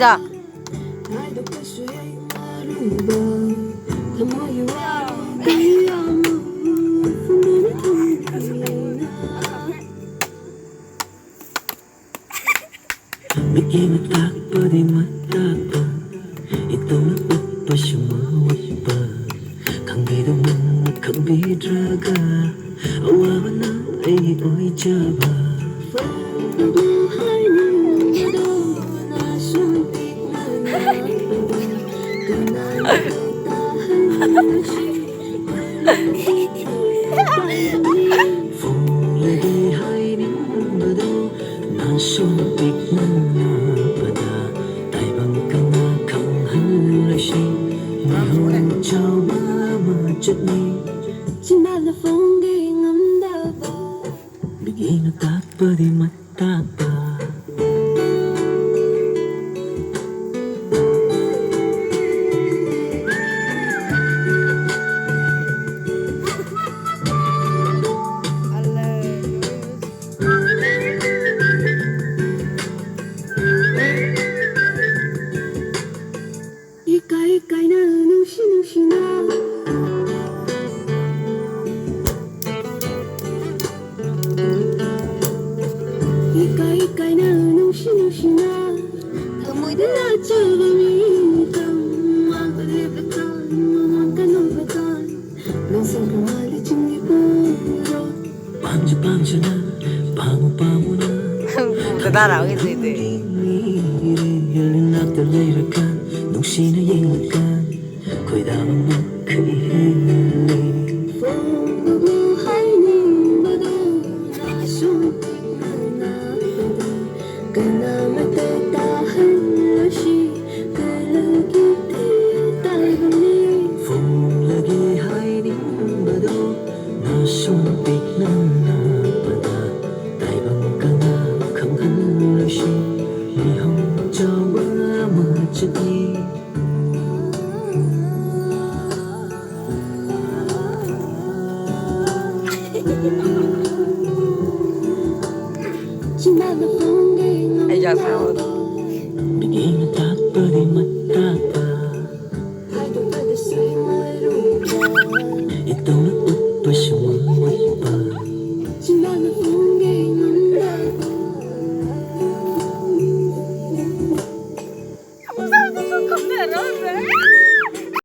시작. Bigyan mo takpa di matapa Itong nagpapa siya mawapa Kang bidaman at kang bidraga Awawa na ay oy jaba Phong lagi hai din bado Nasumpik na napada Tay bang kang kang halashi Nihon chao ba machat ni Chỉ mà là phong đi ngắm đào bờ Bigyan mo takpa di matapa Ikay na nushi na Ikay na nushi na Kamoy dala chava mi kam Mang kalipitan, mang kanubitan Nang sangkawali chingi puro Pamja na, pamu na 그 따라오겠어 이제. Yaling nagdalirakan Nung sinayilakan Ko'y damang mo kaihiling Buhay ni bado Nasumpik na bado Kanamatay tahan lashi Kalagit tayo ni Phong lagi hai din bado Nasumpik na napada Tay bang kang kang halashi Nihong jawa machat ni Chỉ mà là phong đi ngắm Ay, ya se